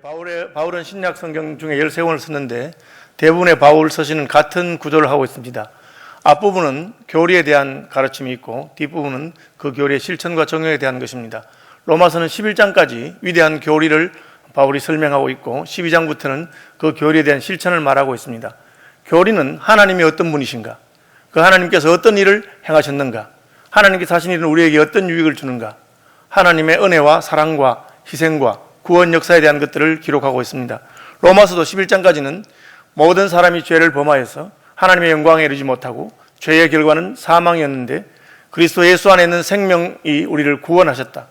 바울은 신약 성경 중에 13권을 썼는데 대부분의 바울 서신은 같은 구조를 하고 있습니다. 앞부분은 교리에 대한 가르침이 있고 뒷부분은 그 교리의 실천과 적용에 대한 것입니다. 로마서는 11장까지 위대한 교리를 바울이 설명하고 있고 12장부터는 그 교리에 대한 실천을 말하고 있습니다. 교리는 하나님이 어떤 분이신가? 그 하나님께서 어떤 일을 행하셨는가? 하나님께서 하신 일은 우리에게 어떤 유익을 주는가? 하나님의 은혜와 사랑과 희생과 구원 역사에 대한 것들을 기록하고 있습니다. 로마서도 11장까지는 모든 사람이 죄를 범하여서 하나님의 영광에 이르지 못하고 죄의 결과는 사망이었는데 그리스도 예수 안에 있는 생명이 우리를 구원하셨다.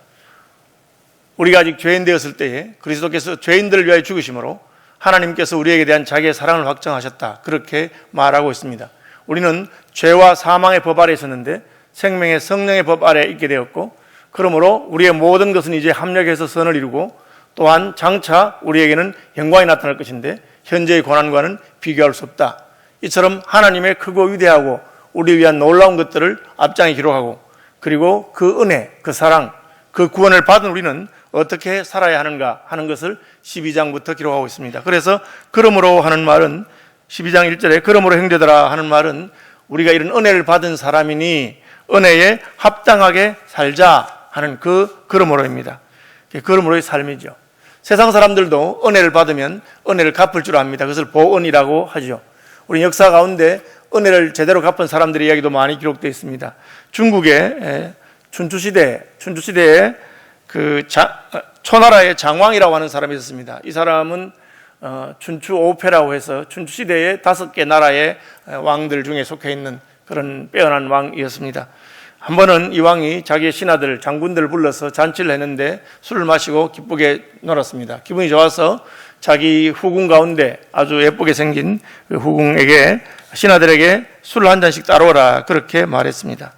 우리가 아직 죄인 되었을 때에 그리스도께서 죄인들을 위하여 죽으심으로 하나님께서 우리에게 대한 자기의 사랑을 확정하셨다. 그렇게 말하고 있습니다. 우리는 죄와 사망의 법 아래 있었는데 생명의 성령의 법 아래 있게 되었고 그러므로 우리의 모든 것은 이제 합력해서 선을 이루고 또한 장차 우리에게는 영광이 나타날 것인데 현재의 고난과는 비교할 수 없다. 이처럼 하나님의 크고 위대하고 우리 위한 놀라운 것들을 앞장에 기록하고 그리고 그 은혜, 그 사랑, 그 구원을 받은 우리는 어떻게 살아야 하는가 하는 것을 12장부터 기록하고 있습니다. 그래서 그러므로 하는 말은 12장 1절에 그러므로 형제들아 하는 말은 우리가 이런 은혜를 받은 사람이니 은혜에 합당하게 살자 하는 그 그러므로입니다. 그러므로의 삶이죠. 세상 사람들도 은혜를 받으면 은혜를 갚을 줄 압니다. 그것을 보은이라고 하죠. 우리 역사 가운데 은혜를 제대로 갚은 사람들의 이야기도 많이 기록되어 있습니다. 중국의 춘추시대에 그 초나라의 장왕이라고 하는 사람이 있었습니다. 이 사람은 춘추 5패라고 해서 춘추시대의 5개 나라의 왕들 중에 속해 있는 그런 빼어난 왕이었습니다. 한 번은 이 왕이 자기의 신하들, 장군들을 불러서 잔치를 했는데 술을 마시고 기쁘게 놀았습니다. 기분이 좋아서 자기 후궁 가운데 아주 예쁘게 생긴 그 후궁에게 신하들에게 술을 한 잔씩 따라오라 그렇게 말했습니다.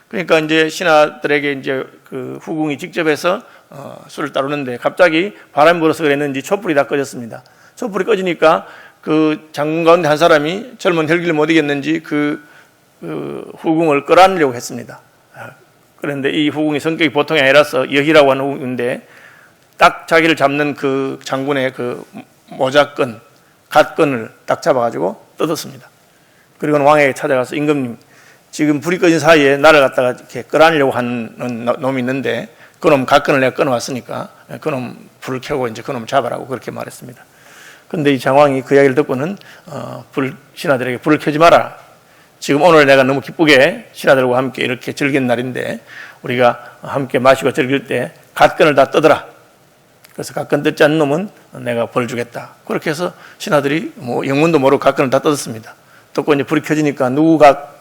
그러니까 이제 신하들에게 이제 그 후궁이 직접 해서 술을 따르는데 갑자기 바람이 불어서 그랬는지 촛불이 다 꺼졌습니다. 촛불이 꺼지니까 그 장군 가운데 한 사람이 젊은 혈기를 못 이겼는지 그 후궁을 끌어안으려고 했습니다. 그런데 이 후궁이 성격이 보통이 아니라서 여희라고 하는 후궁인데 딱 자기를 잡는 그 장군의 그 모자끈, 갓끈을 딱 잡아가지고 뜯었습니다. 그리고 왕에게 찾아가서 임금님, 지금 불이 꺼진 사이에 나를 갖다가 이렇게 끌어안으려고 하는 놈이 있는데 그놈 갓끈을 내가 끊어왔으니까 그놈 불을 켜고 이제 그놈 잡아라고 그렇게 말했습니다. 그런데 이 장왕이 그 이야기를 듣고는 신하들에게 불을 켜지 마라. 지금 오늘 내가 너무 기쁘게 신하들과 함께 이렇게 즐기는 날인데 우리가 함께 마시고 즐길 때 갓끈을 다 뜯어라. 그래서 갓끈 뜯지 않는 놈은 내가 벌 주겠다. 그렇게 해서 신하들이 뭐 영문도 모르고 갓끈을 다 뜯었습니다. 뜯고 이제 불이 켜지니까 누가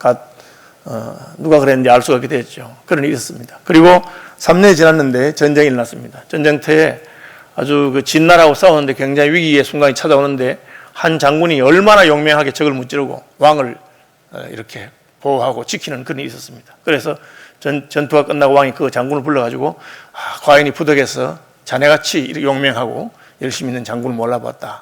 그랬는지 알 수가 없게 됐죠. 그런 일이 있었습니다. 그리고 3년이 지났는데 전쟁이 일어났습니다. 전쟁터에 아주 그 진나라하고 싸우는데 굉장히 위기의 순간이 찾아오는데 한 장군이 얼마나 용맹하게 적을 무찌르고 왕을 이렇게 보호하고 지키는 그런 일이 있었습니다. 그래서 전투가 끝나고 왕이 그 장군을 불러가지고 과인이 부덕에서 자네같이 이렇게 용맹하고 열심히 있는 장군을 몰라봤다.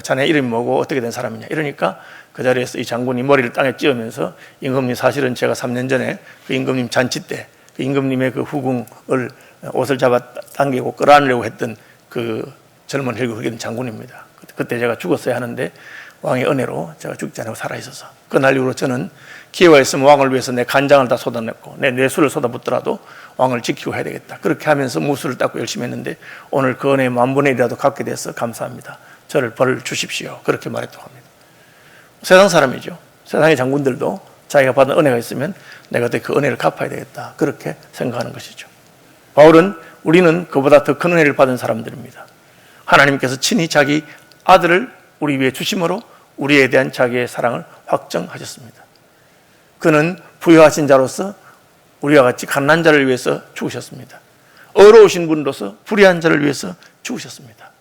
자네 이름이 뭐고 어떻게 된 사람이냐 이러니까 그 자리에서 이 장군이 머리를 땅에 찧으면서 임금님 사실은 제가 3년 전에 그 임금님 잔치 때 그 임금님의 그 후궁을 옷을 잡아 당기고 끌어안으려고 했던 그 젊은 혈기인 장군입니다. 그때 제가 죽었어야 하는데 왕의 은혜로 제가 죽지 않고 살아있어서 그날 이후로 저는 기회가 있으면 왕을 위해서 내 간장을 다 쏟아냈고 내 뇌수를 쏟아붓더라도 왕을 지키고 해야 되겠다. 그렇게 하면서 무술을 닦고 열심히 했는데 오늘 그 은혜 10,000분의 1이라도 갚게 돼서 감사합니다. 저를 벌 주십시오. 그렇게 말했다고 합니다. 세상 사람이죠. 세상의 장군들도 자기가 받은 은혜가 있으면 내가 어떻게 그 은혜를 갚아야 되겠다. 그렇게 생각하는 것이죠. 바울은 우리는 그보다 더 큰 은혜를 받은 사람들입니다. 하나님께서 친히 자기 아들을 우리 위해 주심으로 우리에 대한 자기의 사랑을 확정하셨습니다. 그는 부유하신 자로서 우리와 같이 가난한 자를 위해서 죽으셨습니다. 어려우신 분으로서 불의한 자를 위해서 죽으셨습니다.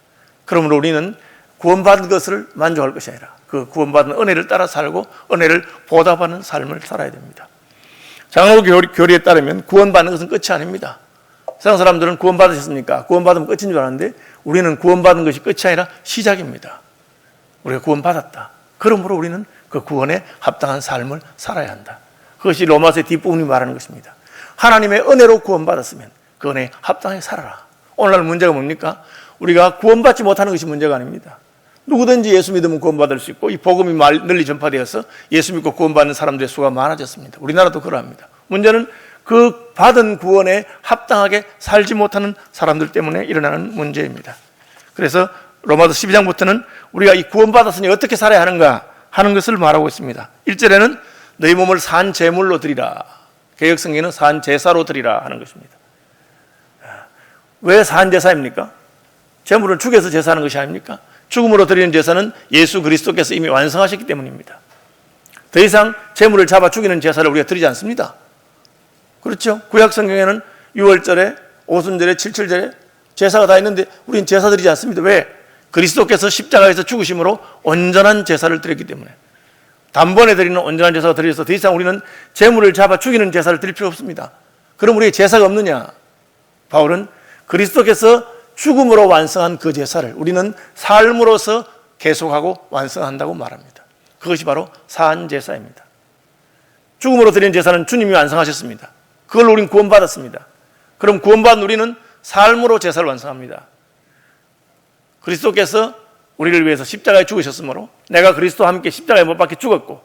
그러므로 우리는 구원받은 것을 만족할 것이 아니라 그 구원받은 은혜를 따라 살고 은혜를 보답하는 삶을 살아야 됩니다. 장로교 교리에 따르면 구원받는 것은 끝이 아닙니다. 세상 사람들은 구원받으셨습니까? 구원받으면 끝인 줄 아는데 우리는 구원받은 것이 끝이 아니라 시작입니다. 우리가 구원받았다. 그러므로 우리는 그 구원에 합당한 삶을 살아야 한다. 그것이 로마서의 뒷부분이 말하는 것입니다. 하나님의 은혜로 구원받았으면 그 은혜에 합당하게 살아라. 오늘날 문제가 뭡니까? 우리가 구원받지 못하는 것이 문제가 아닙니다. 누구든지 예수 믿으면 구원받을 수 있고 이 복음이 널리 전파되어서 예수 믿고 구원받는 사람들의 수가 많아졌습니다. 우리나라도 그러합니다. 문제는 그 받은 구원에 합당하게 살지 못하는 사람들 때문에 일어나는 문제입니다. 그래서 로마서 12장부터는 우리가 이 구원받았으니 어떻게 살아야 하는가 하는 것을 말하고 있습니다. 1절에는 너희 몸을 산 제물로 드리라. 개역성경에는 산 제사로 드리라 하는 것입니다. 왜 산 제사입니까? 제물을 죽여서 제사하는 것이 아닙니까? 죽음으로 드리는 제사는 예수 그리스도께서 이미 완성하셨기 때문입니다. 더 이상 제물을 잡아 죽이는 제사를 우리가 드리지 않습니다. 그렇죠? 구약 성경에는 6월절에, 오순절에, 7절에 제사가 다 있는데 우리는 제사 드리지 않습니다. 왜? 그리스도께서 십자가에서 죽으심으로 온전한 제사를 드렸기 때문에. 단번에 드리는 온전한 제사가 드려서 더 이상 우리는 제물을 잡아 죽이는 제사를 드릴 필요 없습니다. 그럼 우리의 제사가 없느냐? 바울은 그리스도께서 죽음으로 완성한 그 제사를 우리는 삶으로서 계속하고 완성한다고 말합니다. 그것이 바로 산제사입니다. 죽음으로 드리는 제사는 주님이 완성하셨습니다. 그걸 우리는 구원받았습니다. 그럼 구원받은 우리는 삶으로 제사를 완성합니다. 그리스도께서 우리를 위해서 십자가에 죽으셨으므로 내가 그리스도와 함께 십자가에 못 박혀 죽었고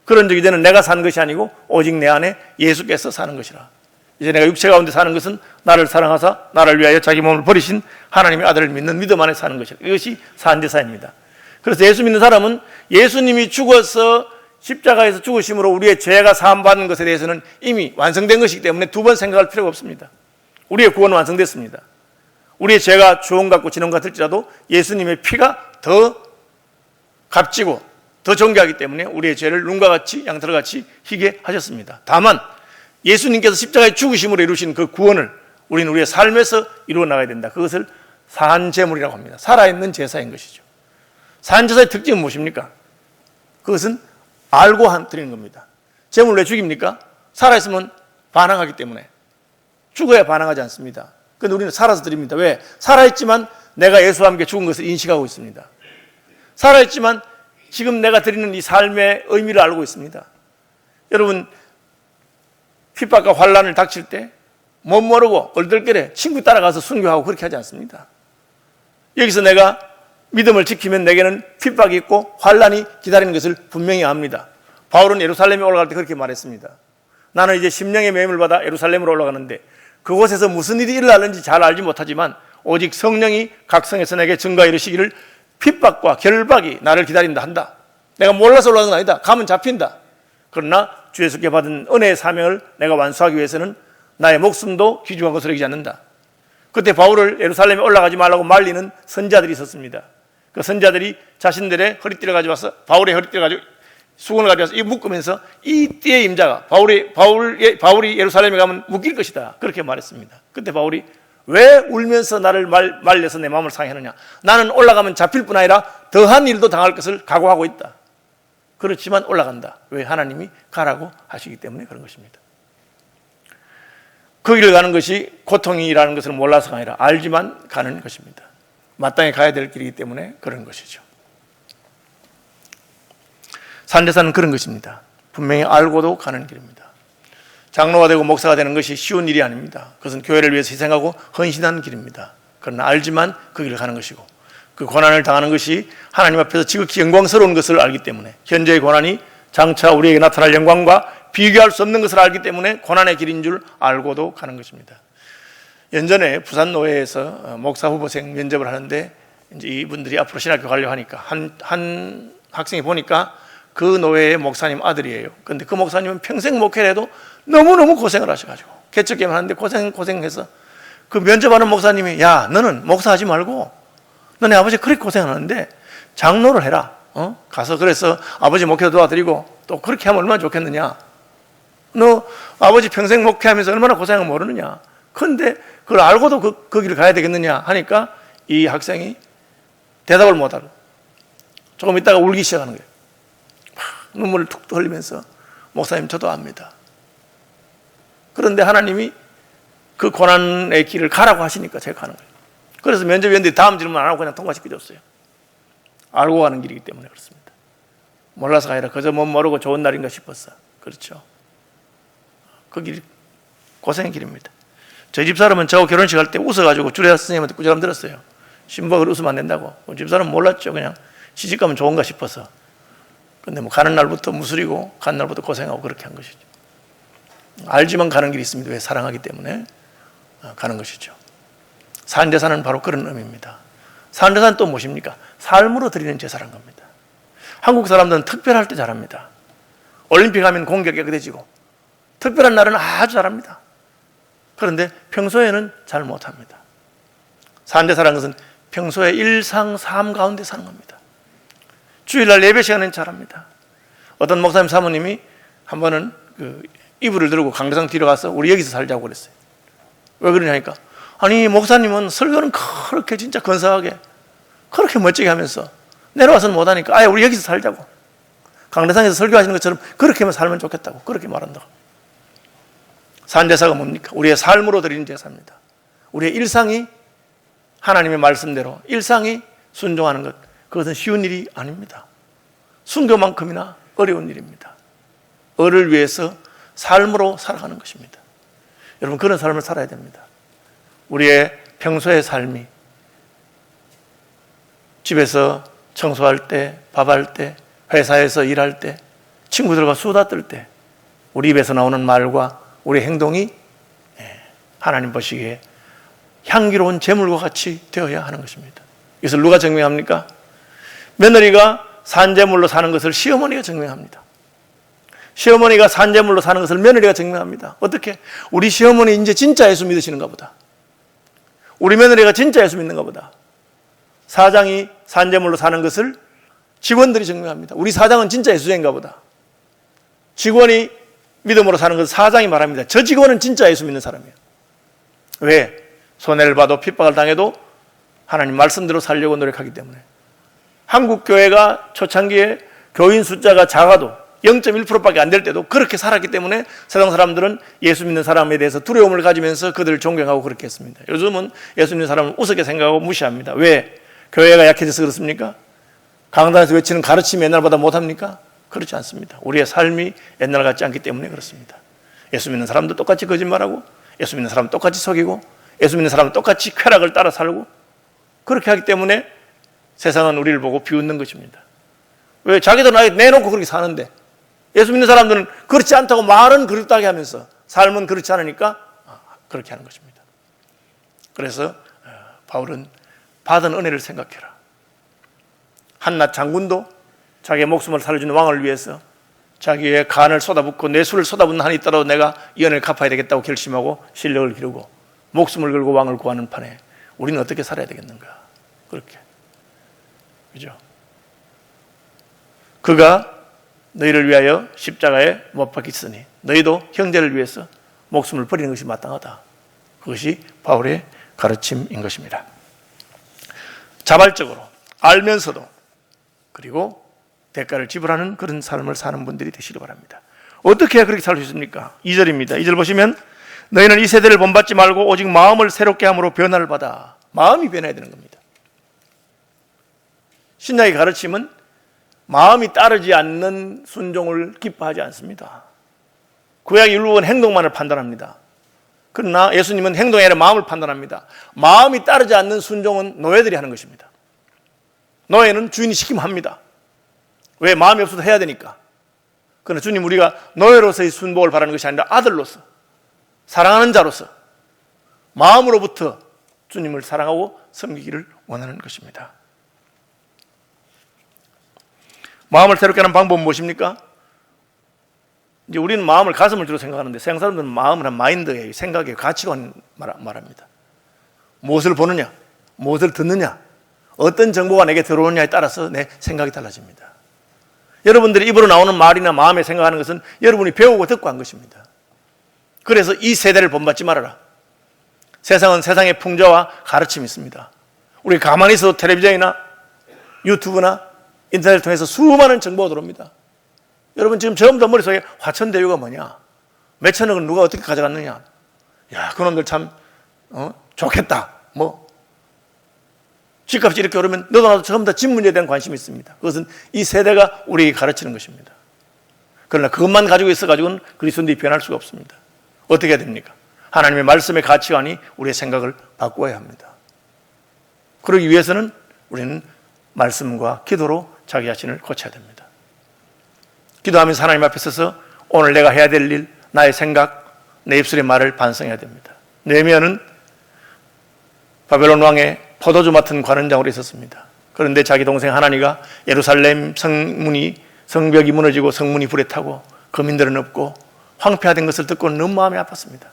그런 적 이제는 내가 사는 것이 아니고 오직 내 안에 예수께서 사는 것이라. 이제 내가 육체 가운데 사는 것은 나를 사랑하사 나를 위하여 자기 몸을 버리신 하나님의 아들을 믿는 믿음 안에 사는 것이라. 이것이 산제사입니다. 그래서 예수 믿는 사람은 예수님이 죽어서 십자가에서 죽으심으로 우리의 죄가 사함받는 것에 대해서는 이미 완성된 것이기 때문에 두 번 생각할 필요가 없습니다. 우리의 구원은 완성됐습니다. 우리의 죄가 주홍 같고 진홍 같을지라도 예수님의 피가 더 값지고 더 존귀하기 때문에 우리의 죄를 눈과 같이 양털과 같이 희게 하셨습니다. 다만 예수님께서 십자가에 죽으심으로 이루신 그 구원을 우리는 우리의 삶에서 이루어 나가야 된다. 그것을 산제물이라고 합니다. 살아있는 제사인 것이죠. 산제사의 특징은 무엇입니까? 그것은 알고 드리는 겁니다. 제물을 왜 죽입니까? 살아있으면 반항하기 때문에. 죽어야 반항하지 않습니다. 그런데 우리는 살아서 드립니다. 왜? 살아있지만 내가 예수와 함께 죽은 것을 인식하고 있습니다. 살아있지만 지금 내가 드리는 이 삶의 의미를 알고 있습니다. 여러분, 핍박과 환난을 닥칠 때 못 모르고 얼떨결에 친구 따라가서 순교하고 그렇게 하지 않습니다. 여기서 내가 믿음을 지키면 내게는 핍박이 있고 환난이 기다리는 것을 분명히 압니다. 바울은 예루살렘에 올라갈 때 그렇게 말했습니다. 나는 이제 심령의 매임을 받아 예루살렘으로 올라가는데 그곳에서 무슨 일이 일어나는지 잘 알지 못하지만 오직 성령이 각성해서 내게 증거하여 이르시기를 핍박과 결박이 나를 기다린다 한다. 내가 몰라서 올라가는 건 아니다. 가면 잡힌다. 그러나 주 예수께 받은 은혜의 사명을 내가 완수하기 위해서는 나의 목숨도 귀중한 것으로 여기지 않는다. 그때 바울을 예루살렘에 올라가지 말라고 말리는 선자들이 있었습니다. 그 선자들이 자신들의 허리띠를 가져와서 바울의 허리띠를 가지고 수건을 가져와서 이 묶으면서 이 띠의 임자가 바울이 예루살렘에 가면 묶일 것이다. 그렇게 말했습니다. 그때 바울이 왜 울면서 나를 말려서 내 마음을 상해하느냐. 나는 올라가면 잡힐 뿐 아니라 더한 일도 당할 것을 각오하고 있다. 그렇지만 올라간다. 왜? 하나님이 가라고 하시기 때문에 그런 것입니다. 그 길을 가는 것이 고통이라는 것을 몰라서가 아니라 알지만 가는 것입니다. 마땅히 가야 될 길이기 때문에 그런 것이죠. 산제사는 그런 것입니다. 분명히 알고도 가는 길입니다. 장로가 되고 목사가 되는 것이 쉬운 일이 아닙니다. 그것은 교회를 위해서 희생하고 헌신하는 길입니다. 그러나 알지만 그 길을 가는 것이고 그 고난을 당하는 것이 하나님 앞에서 지극히 영광스러운 것을 알기 때문에 현재의 고난이 장차 우리에게 나타날 영광과 비교할 수 없는 것을 알기 때문에 고난의 길인 줄 알고도 가는 것입니다. 연전에 부산 노회에서 목사 후보생 면접을 하는데 이제 이분들이 앞으로 신학교 가려고 하니까 한 학생이 보니까 그 노회의 목사님 아들이에요. 그런데 그 목사님은 평생 목회를 해도 너무너무 고생을 하셔가지고 개척기만 하는데 고생해서 그 면접하는 목사님이 야 너는 목사하지 말고 너네 아버지 그렇게 고생하는데 장로를 해라. 가서 그래서 아버지 목회도 도와드리고 또 그렇게 하면 얼마나 좋겠느냐. 너 아버지 평생 목회하면서 얼마나 고생을 모르느냐. 그런데 그걸 알고도 그 길을 가야 되겠느냐 하니까 이 학생이 대답을 못하고 조금 있다가 울기 시작하는 거예요. 눈물을 툭 흘리면서 목사님 저도 압니다. 그런데 하나님이 그 고난의 길을 가라고 하시니까 제가 가는 거예요. 그래서 면접위원들이 다음 질문 안 하고 그냥 통과시켜줬어요. 알고 가는 길이기 때문에 그렇습니다. 몰라서가 아니라 그저 못 모르고 좋은 날인가 싶었어. 그렇죠. 그 길이 고생의 길입니다. 저희 집사람은 저 결혼식 할 때 웃어가지고 주례 선생님한테 꾸지람 들었어요. 신부가 그래 웃으면 안 된다고. 집사람은 몰랐죠. 그냥 시집가면 좋은가 싶어서. 근데 뭐 가는 날부터 무술이고 가는 날부터 고생하고 그렇게 한 것이죠. 알지만 가는 길이 있습니다. 왜? 사랑하기 때문에 가는 것이죠. 산제사는 바로 그런 의미입니다. 산제사는 또 무엇입니까? 삶으로 드리는 제사란 겁니다. 한국 사람들은 특별할 때 잘합니다. 올림픽 하면 공기가 깨끗해지고 특별한 날은 아주 잘합니다. 그런데 평소에는 잘 못합니다. 산제사라는 것은 평소에 일상 삶 가운데 사는 겁니다. 주일날 예배 시간에는 잘합니다. 어떤 목사님 사모님이 한 번은 이불을 들고 강대상 뒤로 가서 우리 여기서 살자고 그랬어요. 왜 그러냐니까 아니 목사님은 설교는 그렇게 진짜 근사하게 그렇게 멋지게 하면서 내려와서는 못하니까 아예 우리 여기서 살자고, 강대상에서 설교하시는 것처럼 그렇게만 살면 좋겠다고 그렇게 말한다고. 산제사가 뭡니까? 우리의 삶으로 드리는 제사입니다. 우리의 일상이 하나님의 말씀대로 일상이 순종하는 것, 그것은 쉬운 일이 아닙니다. 순교만큼이나 어려운 일입니다. 을을 위해서 삶으로 살아가는 것입니다. 여러분 그런 삶을 살아야 됩니다. 우리의 평소의 삶이 집에서 청소할 때, 밥할 때, 회사에서 일할 때, 친구들과 수다 떨 때 우리 입에서 나오는 말과 우리 행동이 하나님 보시기에 향기로운 제물과 같이 되어야 하는 것입니다. 이것을 누가 증명합니까? 며느리가 산제물로 사는 것을 시어머니가 증명합니다. 시어머니가 산제물로 사는 것을 며느리가 증명합니다. 어떻게? 우리 시어머니 이제 진짜 예수 믿으시는가 보다. 우리 며느리가 진짜 예수 믿는가 보다. 사장이 산제물로 사는 것을 직원들이 증명합니다. 우리 사장은 진짜 예수쟁인가 보다. 직원이 믿음으로 사는 것을 사장이 말합니다. 저 직원은 진짜 예수 믿는 사람이에요. 왜? 손해를 봐도 핍박을 당해도 하나님 말씀대로 살려고 노력하기 때문에. 한국 교회가 초창기에 교인 숫자가 작아도 0.1%밖에 안 될 때도 그렇게 살았기 때문에 세상 사람들은 예수 믿는 사람에 대해서 두려움을 가지면서 그들을 존경하고 그렇게 했습니다. 요즘은 예수 믿는 사람을 우습게 생각하고 무시합니다. 왜? 교회가 약해져서 그렇습니까? 강단에서 외치는 가르침이 옛날보다 못합니까? 그렇지 않습니다. 우리의 삶이 옛날 같지 않기 때문에 그렇습니다. 예수 믿는 사람도 똑같이 거짓말하고 예수 믿는 사람은 똑같이 속이고 예수 믿는 사람은 똑같이 쾌락을 따라 살고 그렇게 하기 때문에 세상은 우리를 보고 비웃는 것입니다. 왜? 자기도 나이 내놓고 그렇게 사는데 예수 믿는 사람들은 그렇지 않다고 말은 그렇다게 하면서 삶은 그렇지 않으니까 그렇게 하는 것입니다. 그래서 바울은 받은 은혜를 생각해라. 한낱 장군도 자기의 목숨을 살려주는 왕을 위해서 자기의 간을 쏟아붓고 내수를 쏟아붓는 한이 있더라도 내가 이 은혜를 갚아야 되겠다고 결심하고 실력을 기르고 목숨을 걸고 왕을 구하는 판에 우리는 어떻게 살아야 되겠는가? 그렇게. 그죠? 그가 너희를 위하여 십자가에 못 박혔으니 너희도 형제를 위해서 목숨을 버리는 것이 마땅하다. 그것이 바울의 가르침인 것입니다. 자발적으로 알면서도 그리고 대가를 지불하는 그런 삶을 사는 분들이 되시기 바랍니다. 어떻게 해야 그렇게 살 수 있습니까? 2절입니다. 2절 보시면 너희는 이 세대를 본받지 말고 오직 마음을 새롭게 함으로 변화를 받아. 마음이 변해야 되는 겁니다. 신약의 가르침은 마음이 따르지 않는 순종을 기뻐하지 않습니다. 구약 율법은 행동만을 판단합니다. 그러나 예수님은 행동이 아니라 마음을 판단합니다. 마음이 따르지 않는 순종은 노예들이 하는 것입니다. 노예는 주인이 시키면 합니다. 왜? 마음이 없어도 해야 되니까. 그러나 주님 우리가 노예로서의 순복을 바라는 것이 아니라 아들로서 사랑하는 자로서 마음으로부터 주님을 사랑하고 섬기기를 원하는 것입니다. 마음을 새롭게 하는 방법은 무엇입니까? 이제 우리는 마음을 가슴을 주로 생각하는데 세상 사람들은 마음을 한 마인드에 생각에 가치관 말합니다. 무엇을 보느냐, 무엇을 듣느냐, 어떤 정보가 내게 들어오느냐에 따라서 내 생각이 달라집니다. 여러분들이 입으로 나오는 말이나 마음에 생각하는 것은 여러분이 배우고 듣고 한 것입니다. 그래서 이 세대를 본받지 말아라. 세상은 세상의 풍조와 가르침이 있습니다. 우리 가만히 있어도 텔레비전이나 유튜브나 인터넷을 통해서 수많은 정보가 들어옵니다. 여러분 지금 전부 다 머릿속에 화천대유가 뭐냐, 몇천억은 누가 어떻게 가져갔느냐, 야 그놈들 참 좋겠다, 뭐 집값이 이렇게 오르면 너도 나도 전부 다 집 문제에 대한 관심이 있습니다. 그것은 이 세대가 우리에게 가르치는 것입니다. 그러나 그것만 가지고 있어가지고는 그리스도인들이 변할 수가 없습니다. 어떻게 해야 됩니까? 하나님의 말씀의 가치관이 우리의 생각을 바꾸어야 합니다. 그러기 위해서는 우리는 말씀과 기도로 자기 자신을 고쳐야 됩니다. 기도하면서 하나님 앞에 서서 오늘 내가 해야 될 일, 나의 생각, 내 입술의 말을 반성해야 됩니다. 느헤미야는 바벨론 왕의 포도주 맡은 관원장으로 있었습니다. 그런데 자기 동생 하나니가 예루살렘 성벽이 무너지고 성문이 불에 타고 거민들은 없고 황폐화된 것을 듣고 너무 마음이 아팠습니다.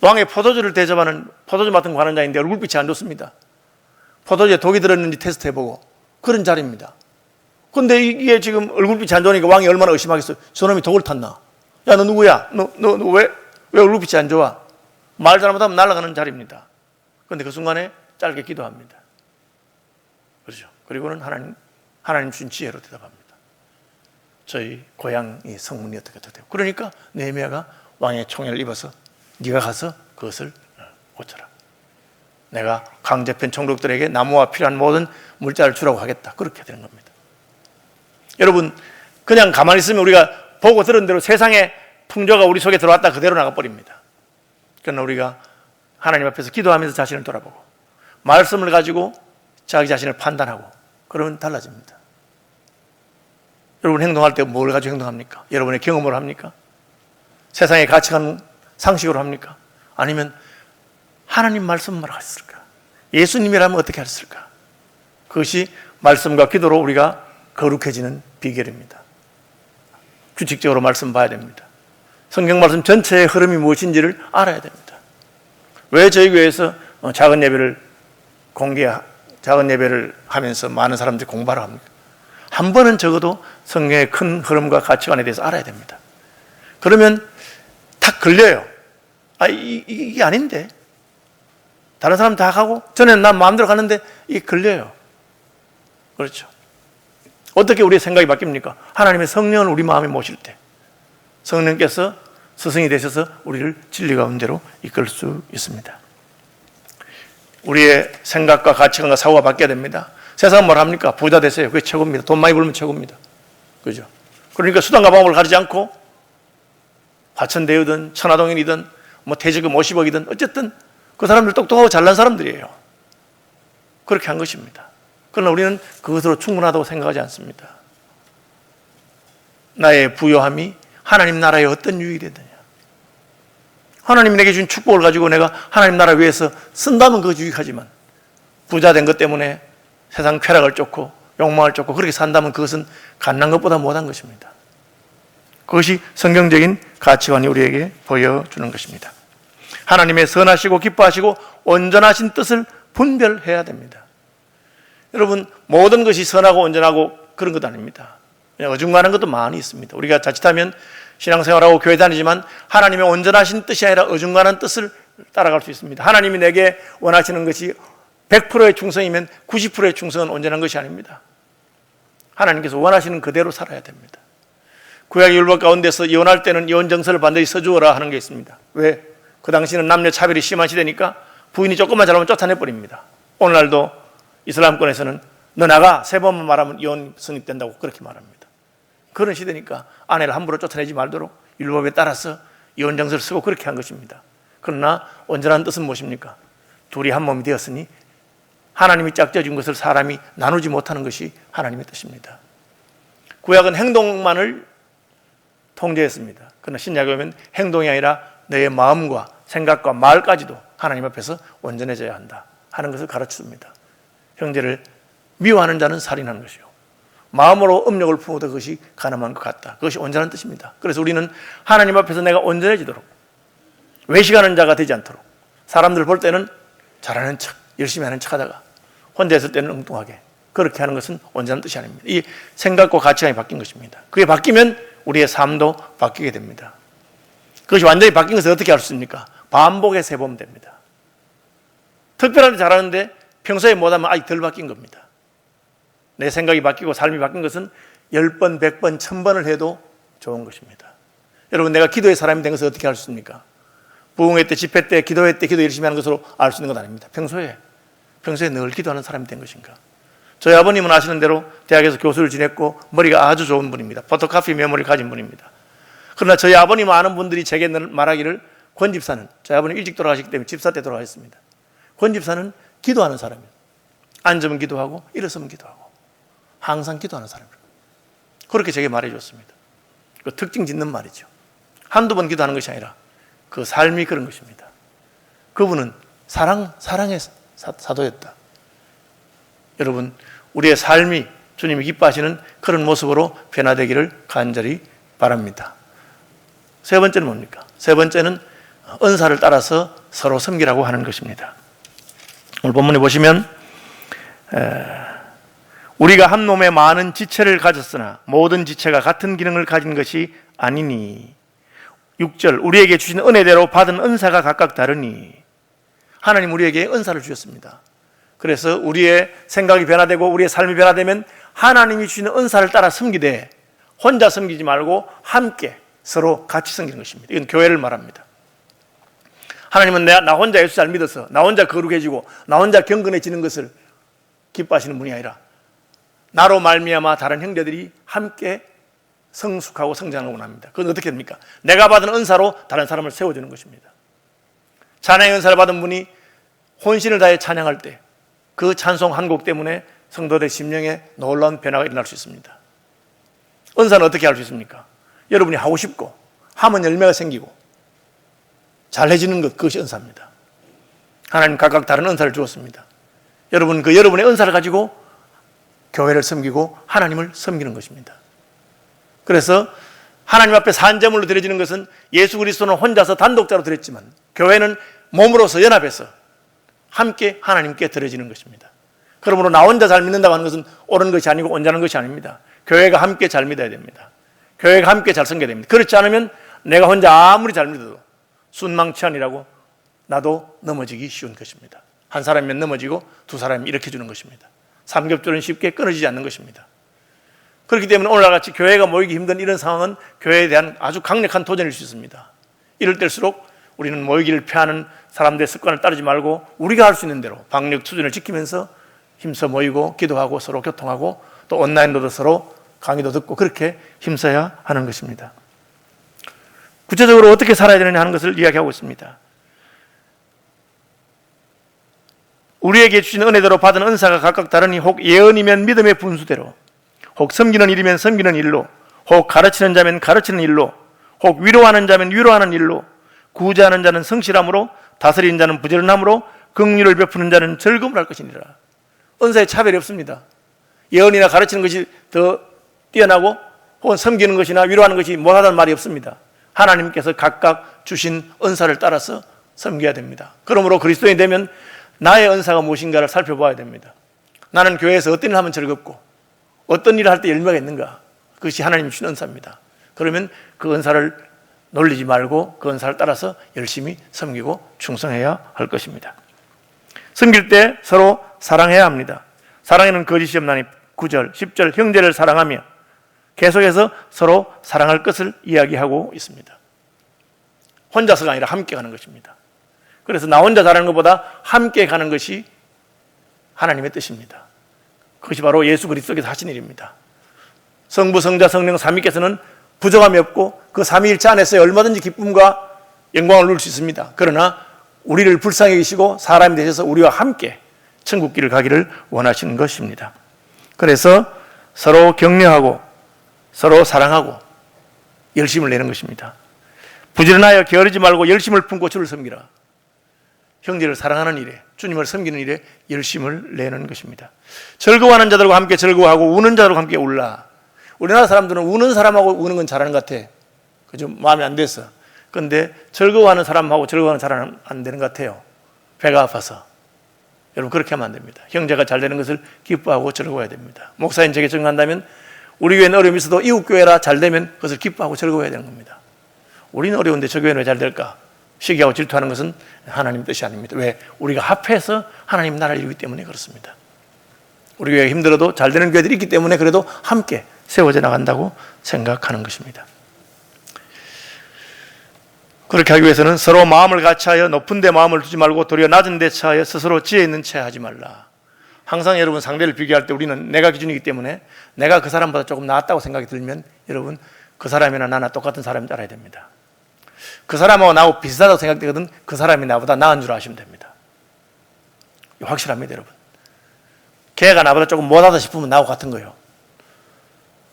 왕의 포도주를 대접하는 포도주 맡은 관원장인데 얼굴빛이 안 좋습니다. 포도주에 독이 들었는지 테스트해보고 그런 자리입니다. 근데 이게 지금 얼굴빛이 안 좋으니까 왕이 얼마나 의심하겠어요. 저놈이 독을 탔나? 야, 너 누구야? 너 왜 얼굴빛이 안 좋아? 말 잘못하면 날아가는 자리입니다. 그런데 그 순간에 짧게 기도합니다. 그렇죠. 그리고는 하나님 주신 지혜로 대답합니다. 저희 고향이 성문이 어떻게 되고. 그러니까 느헤미야가 왕의 총애를 입어서 네가 가서 그것을 고쳐라. 내가 강제편 총독들에게 나무와 필요한 모든 물자를 주라고 하겠다. 그렇게 되는 겁니다. 여러분, 그냥 가만히 있으면 우리가 보고 들은 대로 세상의 풍조가 우리 속에 들어왔다 그대로 나가버립니다. 그러나 우리가 하나님 앞에서 기도하면서 자신을 돌아보고 말씀을 가지고 자기 자신을 판단하고 그러면 달라집니다. 여러분 행동할 때 뭘 가지고 행동합니까? 여러분의 경험으로 합니까? 세상의 가치관 상식으로 합니까? 아니면 하나님 말씀만 했을까? 예수님이라면 어떻게 했을까? 그것이 말씀과 기도로 우리가 거룩해지는 비결입니다. 규칙적으로 말씀 봐야 됩니다. 성경 말씀 전체의 흐름이 무엇인지를 알아야 됩니다. 왜 저희 교회에서 작은 예배를 하면서 많은 사람들이 공부를 합니까? 한 번은 적어도 성경의 큰 흐름과 가치관에 대해서 알아야 됩니다. 그러면 탁 걸려요. 이게 아닌데. 다른 사람 다 가고 전에는 난 마음대로 가는데 이게 걸려요. 그렇죠. 어떻게 우리의 생각이 바뀝니까? 하나님의 성령을 우리 마음에 모실 때 성령께서 스승이 되셔서 우리를 진리 가운데로 이끌 수 있습니다. 우리의 생각과 가치관과 사고가 바뀌어야 됩니다. 세상은 뭘 합니까? 부자 되세요. 그게 최고입니다. 돈 많이 벌면 최고입니다. 그죠? 그러니까 수단과 방법을 가리지 않고 화천대유든 천하동인이든 대지금 50억이든 어쨌든 그 사람들 똑똑하고 잘난 사람들이에요. 그렇게 한 것입니다. 그러나 우리는 그것으로 충분하다고 생각하지 않습니다. 나의 부요함이 하나님 나라에 어떤 유익이 되느냐. 하나님이 내게 준 축복을 가지고 내가 하나님 나라 위해서 쓴다면 그것이 유익하지만 부자 된 것 때문에 세상 쾌락을 쫓고 욕망을 쫓고 그렇게 산다면 그것은 갓난 것보다 못한 것입니다. 그것이 성경적인 가치관이 우리에게 보여주는 것입니다. 하나님의 선하시고 기뻐하시고 온전하신 뜻을 분별해야 됩니다. 여러분, 모든 것이 선하고 온전하고 그런 것 아닙니다. 어중간한 것도 많이 있습니다. 우리가 자칫하면 신앙생활하고 교회 다니지만 하나님의 온전하신 뜻이 아니라 어중간한 뜻을 따라갈 수 있습니다. 하나님이 내게 원하시는 것이 100%의 충성이면 90%의 충성은 온전한 것이 아닙니다. 하나님께서 원하시는 그대로 살아야 됩니다. 구약의 율법 가운데서 이혼할 때는 이혼 정서를 반드시 써주어라 하는 게 있습니다. 왜? 그 당시는 남녀 차별이 심한 시대니까 부인이 조금만 잘하면 쫓아내버립니다. 오늘날도 이슬람권에서는 너 나가 3번만 말하면 이혼 성립된다고 그렇게 말합니다. 그런 시대니까 아내를 함부로 쫓아내지 말도록 율법에 따라서 이혼 정서를 쓰고 그렇게 한 것입니다. 그러나 온전한 뜻은 무엇입니까? 둘이 한 몸이 되었으니 하나님이 짝져준 것을 사람이 나누지 못하는 것이 하나님의 뜻입니다. 구약은 행동만을 통제했습니다. 그러나 신약에 오면 행동이 아니라 너의 마음과 생각과 말까지도 하나님 앞에서 온전해져야 한다 하는 것을 가르쳐줍니다. 형제를 미워하는 자는 살인하는 것이요 마음으로 음욕을 품어도 그것이 가늠한 것 같다. 그것이 온전한 뜻입니다. 그래서 우리는 하나님 앞에서 내가 온전해지도록 외식하는 자가 되지 않도록 사람들 볼 때는 잘하는 척 열심히 하는 척하다가 혼자 있을 때는 엉뚱하게 그렇게 하는 것은 온전한 뜻이 아닙니다. 이 생각과 가치관이 바뀐 것입니다. 그게 바뀌면 우리의 삶도 바뀌게 됩니다. 그것이 완전히 바뀐 것을 어떻게 알 수 있습니까? 반복해서 해보면 됩니다. 특별하게 잘하는데 평소에 못하면 아직 덜 바뀐 겁니다. 내 생각이 바뀌고 삶이 바뀐 것은 10번, 100번, 1000번을 해도 좋은 것입니다. 여러분, 내가 기도의 사람이 된 것을 어떻게 알 수 있습니까? 부흥회 때, 집회 때, 기도회 때 기도 열심히 하는 것으로 알 수 있는 건 아닙니다. 평소에 늘 기도하는 사람이 된 것인가? 저희 아버님은 아시는 대로 대학에서 교수를 지냈고 머리가 아주 좋은 분입니다. 포토카피 메모리를 가진 분입니다. 그러나 저희 아버님 아는 분들이 제게 말하기를 권 집사는, 저희 아버님 일찍 돌아가셨기 때문에 집사 때 돌아가셨습니다. 권 집사는 기도하는 사람이에요. 앉으면 기도하고 일어서면 기도하고 항상 기도하는 사람입니다. 그렇게 제게 말해줬습니다. 그 특징 짓는 말이죠. 한두 번 기도하는 것이 아니라 그 삶이 그런 것입니다. 그분은 사랑의 사도였다. 여러분, 우리의 삶이 주님이 기뻐하시는 그런 모습으로 변화되기를 간절히 바랍니다. 세 번째는 뭡니까? 세 번째는 은사를 따라서 서로 섬기라고 하는 것입니다. 오늘 본문에 보시면 우리가 한 몸에 많은 지체를 가졌으나 모든 지체가 같은 기능을 가진 것이 아니니 6절 우리에게 주신 은혜대로 받은 은사가 각각 다르니 하나님 우리에게 은사를 주셨습니다. 그래서 우리의 생각이 변화되고 우리의 삶이 변화되면 하나님이 주시는 은사를 따라 섬기되 혼자 섬기지 말고 함께 서로 같이 섬기는 것입니다. 이건 교회를 말합니다. 하나님은 나 혼자 예수 잘 믿어서 나 혼자 거룩해지고 나 혼자 경건해지는 것을 기뻐하시는 분이 아니라 나로 말미암아 다른 형제들이 함께 성숙하고 성장하고 합니다. 그건 어떻게 됩니까? 내가 받은 은사로 다른 사람을 세워주는 것입니다. 찬양의 은사를 받은 분이 혼신을 다해 찬양할 때 그 찬송 한 곡 때문에 성도들 심령에 놀라운 변화가 일어날 수 있습니다. 은사는 어떻게 할 수 있습니까? 여러분이 하고 싶고 하면 열매가 생기고 잘해지는 것, 그것이 은사입니다. 하나님 각각 다른 은사를 주었습니다. 여러분, 그 여러분의 은사를 가지고 교회를 섬기고 하나님을 섬기는 것입니다. 그래서 하나님 앞에 산제물로 드려지는 것은 예수 그리스도는 혼자서 단독자로 드렸지만 교회는 몸으로서 연합해서 함께 하나님께 드려지는 것입니다. 그러므로 나 혼자 잘 믿는다고 하는 것은 옳은 것이 아니고 온전한 것이 아닙니다. 교회가 함께 잘 믿어야 됩니다. 교회가 함께 잘 섬겨야 됩니다. 그렇지 않으면 내가 혼자 아무리 잘 믿어도 순망치한이라고 나도 넘어지기 쉬운 것입니다. 한 사람이면 넘어지고 두 사람이면 일으켜주는 것입니다. 삼겹줄은 쉽게 끊어지지 않는 것입니다. 그렇기 때문에 오늘날 같이 교회가 모이기 힘든 이런 상황은 교회에 대한 아주 강력한 도전일 수 있습니다. 이럴 때일수록 우리는 모이기를 피하는 사람들의 습관을 따르지 말고 우리가 할 수 있는 대로 방역 수준을 지키면서 힘써 모이고 기도하고 서로 교통하고 또 온라인으로도 서로 강의도 듣고 그렇게 힘써야 하는 것입니다. 구체적으로 어떻게 살아야 되느냐 하는 것을 이야기하고 있습니다. 우리에게 주신 은혜대로 받은 은사가 각각 다르니 혹 예언이면 믿음의 분수대로, 혹 섬기는 일이면 섬기는 일로, 혹 가르치는 자면 가르치는 일로, 혹 위로하는 자면 위로하는 일로, 구제하는 자는 성실함으로, 다스리는 자는 부지런함으로, 긍휼을 베푸는 자는 즐거움을 할 것이니라. 은사에 차별이 없습니다. 예언이나 가르치는 것이 더 뛰어나고 혹은 섬기는 것이나 위로하는 것이 못하다는 말이 없습니다. 하나님께서 각각 주신 은사를 따라서 섬겨야 됩니다. 그러므로 그리스도인이 되면 나의 은사가 무엇인가를 살펴봐야 됩니다. 나는 교회에서 어떤 일을 하면 즐겁고 어떤 일을 할 때 열매가 있는가, 그것이 하나님이 주신 은사입니다. 그러면 그 은사를 놀리지 말고 그 은사를 따라서 열심히 섬기고 충성해야 할 것입니다. 섬길 때 서로 사랑해야 합니다. 사랑에는 거짓이 없나니 9절, 10절 형제를 사랑하며 계속해서 서로 사랑할 것을 이야기하고 있습니다. 혼자서가 아니라 함께 가는 것입니다. 그래서 나 혼자 잘하는 것보다 함께 가는 것이 하나님의 뜻입니다. 그것이 바로 예수 그리스도께서 하신 일입니다. 성부, 성자, 성령 삼위께서는 부족함이 없고 그 삼위일체 안에서 얼마든지 기쁨과 영광을 누릴 수 있습니다. 그러나 우리를 불쌍히 여기시고 사람이 되셔서 우리와 함께 천국길을 가기를 원하시는 것입니다. 그래서 서로 격려하고 서로 사랑하고 열심을 내는 것입니다. 부지런하여 게으르지 말고 열심을 품고 주를 섬기라. 형제를 사랑하는 일에, 주님을 섬기는 일에 열심을 내는 것입니다. 즐거워하는 자들과 함께 즐거워하고 우는 자들과 함께 울라. 우리나라 사람들은 우는 사람하고 우는 건 잘하는 것 같아. 좀 마음에 안 돼서. 그런데 즐거워하는 사람하고 즐거워하는 사람은 안 되는 것 같아요. 배가 아파서. 여러분 그렇게 하면 안 됩니다. 형제가 잘 되는 것을 기뻐하고 즐거워해야 됩니다. 목사님 제게 증언한다면 우리 교회는 어려움이 있어도 이웃 교회라 잘 되면 그것을 기뻐하고 즐거워해야 되는 겁니다. 우리는 어려운데 저 교회는 왜 잘 될까? 시기하고 질투하는 것은 하나님 뜻이 아닙니다. 왜? 우리가 합해서 하나님 나라를 이루기 때문에 그렇습니다. 우리 교회가 힘들어도 잘 되는 교회들이 있기 때문에 그래도 함께 세워져 나간다고 생각하는 것입니다. 그렇게 하기 위해서는 서로 마음을 같이하여 높은 데 마음을 두지 말고 도리어 낮은 데 처하여 스스로 지혜 있는 채 하지 말라. 항상 여러분 상대를 비교할 때 우리는 내가 기준이기 때문에 내가 그 사람보다 조금 나았다고 생각이 들면 여러분 그 사람이나 나나 똑같은 사람인 줄 알아야 됩니다. 그 사람하고 나하고 비슷하다고 생각되거든 그 사람이 나보다 나은 줄 아시면 됩니다. 확실합니다 여러분. 걔가 나보다 조금 못하다 싶으면 나하고 같은 거예요.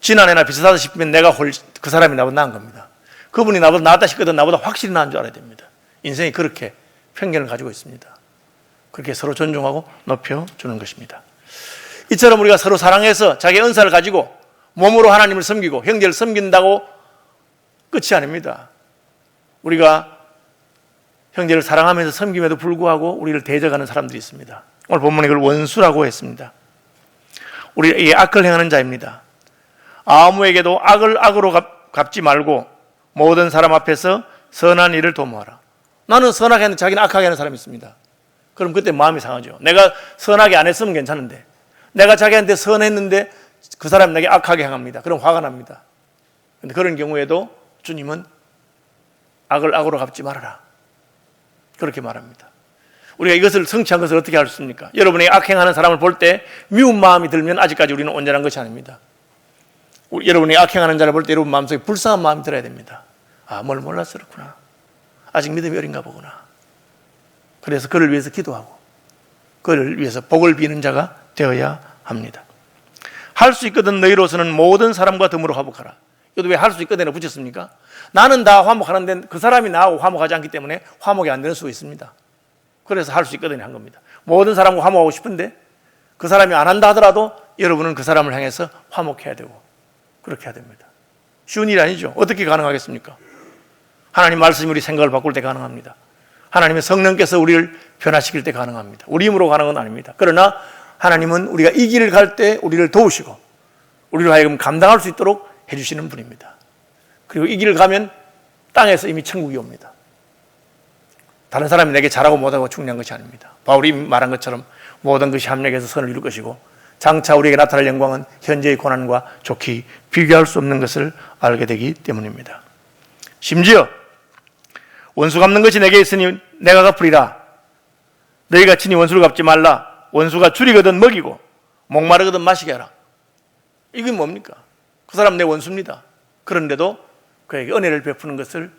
지난해나 비슷하다 싶으면 내가 그 사람이 나보다 나은 겁니다. 그분이 나보다 낫다 싶거든 나보다 확실히 나은 줄 알아야 됩니다. 인생이 그렇게 편견을 가지고 있습니다. 그렇게 서로 존중하고 높여주는 것입니다. 이처럼 우리가 서로 사랑해서 자기의 은사를 가지고 몸으로 하나님을 섬기고 형제를 섬긴다고 끝이 아닙니다. 우리가 형제를 사랑하면서 섬김에도 불구하고 우리를 대적하는 사람들이 있습니다. 오늘 본문에 이걸 원수라고 했습니다. 우리 악을 행하는 자입니다. 아무에게도 악을 악으로 갚지 말고 모든 사람 앞에서 선한 일을 도모하라. 나는 선하게 하는데 자기는 악하게 하는 사람이 있습니다. 그럼 그때 마음이 상하죠. 내가 선하게 안 했으면 괜찮은데 내가 자기한테 선했는데 그 사람이 내게 악하게 행합니다. 그럼 화가 납니다. 그런데 그런 경우에도 주님은 악을 악으로 갚지 말아라. 그렇게 말합니다. 우리가 이것을 성취한 것을 어떻게 할 수 있습니까? 여러분이 악행하는 사람을 볼 때 미운 마음이 들면 아직까지 우리는 온전한 것이 아닙니다. 여러분이 악행하는 자를 볼 때 여러분 마음속에 불쌍한 마음이 들어야 됩니다. 아, 뭘 몰라서 그렇구나. 아직 믿음이 어린가 보구나. 그래서 그를 위해서 기도하고 그를 위해서 복을 비는 자가 되어야 합니다. 할 수 있거든 너희로서는 모든 사람과 더불어 화목하라. 이것도 왜 할 수 있거든에 붙였습니까? 나는 다 화목하는데 그 사람이 나하고 화목하지 않기 때문에 화목이 안 되는 수가 있습니다. 그래서 할 수 있거든에 한 겁니다. 모든 사람과 화목하고 싶은데 그 사람이 안 한다 하더라도 여러분은 그 사람을 향해서 화목해야 되고 그렇게 해야 됩니다. 쉬운 일이 아니죠. 어떻게 가능하겠습니까? 하나님 말씀이 우리 생각을 바꿀 때 가능합니다. 하나님의 성령께서 우리를 변화시킬 때 가능합니다. 우리 힘으로 가는 건 아닙니다. 그러나 하나님은 우리가 이 길을 갈 때 우리를 도우시고 우리를 하여금 감당할 수 있도록 해주시는 분입니다. 그리고 이 길을 가면 땅에서 이미 천국이 옵니다. 다른 사람이 내게 잘하고 못하고 중요한 것이 아닙니다. 바울이 말한 것처럼 모든 것이 합력해서 선을 이룰 것이고 장차 우리에게 나타날 영광은 현재의 고난과 좋게 비교할 수 없는 것을 알게 되기 때문입니다. 심지어 원수 갚는 것이 내게 있으니 내가 갚으리라. 너희가 친히 원수를 갚지 말라. 원수가 줄이거든 먹이고 목마르거든 마시게 하라. 이게 뭡니까? 그 사람 내 원수입니다. 그런데도 그에게 은혜를 베푸는 것을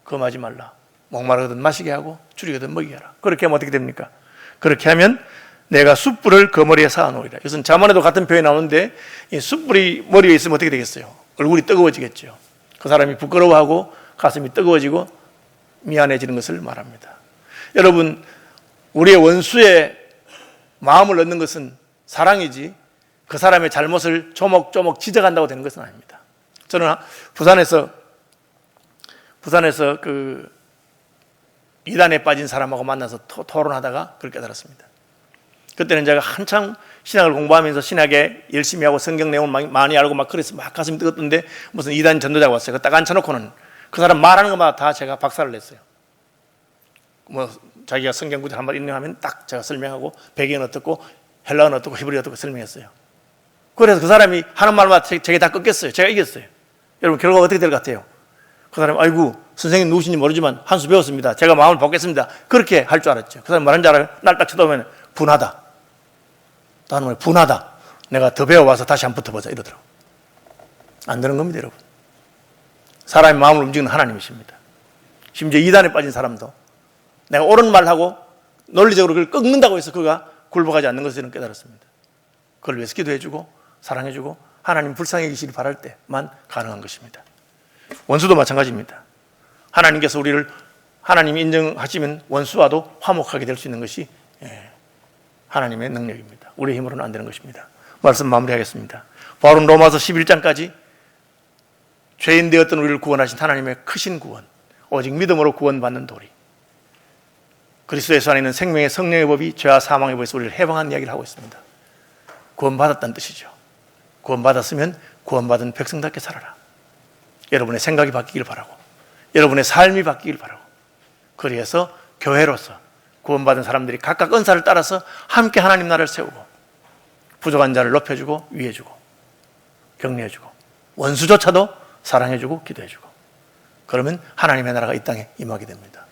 금하지 말라. 목마르거든 마시게 하고 줄이거든 먹이게 하라. 그렇게 하면 어떻게 됩니까? 그렇게 하면 내가 숯불을 그 머리에 쌓아놓으리라. 이것은 자문에도 같은 표현이 나오는데 이 숯불이 머리에 있으면 어떻게 되겠어요? 얼굴이 뜨거워지겠죠. 그 사람이 부끄러워하고 가슴이 뜨거워지고 미안해지는 것을 말합니다. 여러분, 우리의 원수의 마음을 얻는 것은 사랑이지 그 사람의 잘못을 조목조목 지적한다고 되는 것은 아닙니다. 저는 부산에서 그 이단에 빠진 사람하고 만나서 토론하다가 그걸 깨달았습니다. 그때는 제가 한참 신학을 공부하면서 신학에 열심히 하고 성경 내용을 많이 알고 막 그래서 막 가슴이 뜨겁던데 무슨 이단 전도자가 왔어요. 딱 앉혀놓고는 그 사람 말하는 것마다 다 제가 박살을 냈어요. 뭐 자기가 성경 구절 한번 인용하면 딱 제가 설명하고 배경은 어떻고 헬라어는 어떻고 히브리어 어떻고 설명했어요. 그래서 그 사람이 하는 말마다 제게 다 꺾였어요. 제가 이겼어요. 여러분 결과가 어떻게 될 것 같아요? 그 사람이 아이고 선생님 누구신지 모르지만 한 수 배웠습니다. 제가 마음을 먹겠습니다. 그렇게 할 줄 알았죠. 그 사람이 말한 줄 알아요? 날 딱 쳐다보면 분하다. 다른 말로 분하다. 내가 더 배워와서 다시 한번 붙어보자 이러더라고요. 안 되는 겁니다, 여러분. 사람의 마음을 움직이는 하나님이십니다. 심지어 이단에 빠진 사람도 내가 옳은 말하고 논리적으로 그걸 꺾는다고 해서 그가 굴복하지 않는 것을 깨달았습니다. 그걸 위해서 기도해주고 사랑해주고 하나님 불쌍히 계시길 바랄 때만 가능한 것입니다. 원수도 마찬가지입니다. 하나님께서 우리를 하나님이 인정하시면 원수와도 화목하게 될 수 있는 것이 하나님의 능력입니다. 우리의 힘으로는 안 되는 것입니다. 말씀 마무리하겠습니다. 바울은 로마서 11장까지 죄인 되었던 우리를 구원하신 하나님의 크신 구원, 오직 믿음으로 구원받는 도리, 그리스도 예수 안에 있는 생명의 성령의 법이 죄와 사망의 법에서 우리를 해방한 이야기를 하고 있습니다. 구원받았다는 뜻이죠. 구원받았으면 구원받은 백성답게 살아라. 여러분의 생각이 바뀌길 바라고 여러분의 삶이 바뀌길 바라고 그래서 교회로서 구원받은 사람들이 각각 은사를 따라서 함께 하나님 나라를 세우고 부족한 자를 높여주고 위해주고 격려해주고 원수조차도 사랑해주고 기도해주고 그러면 하나님의 나라가 이 땅에 임하게 됩니다.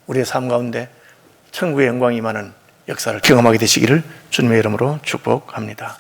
우리의 삶 가운데 천국의 영광이 임하는 역사를 경험하게 되시기를 주님의 이름으로 축복합니다.